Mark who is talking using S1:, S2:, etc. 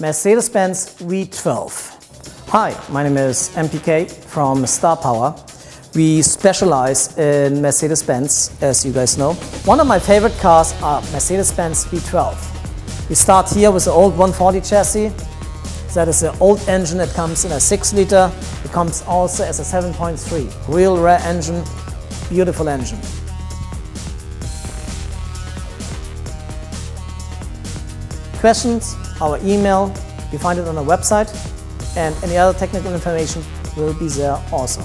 S1: Mercedes-Benz V12. Hi, my name is MPK from Star Power. We specialize in Mercedes-Benz, as you guys know. One of my favorite cars are Mercedes-Benz V12. We start here with the old 140 chassis. That is the old engine. It comes in a 6-liter. It comes also as a 7.3. Real rare engine, beautiful engine. Questions, our email, you find it on our website, and any other technical information will be there also.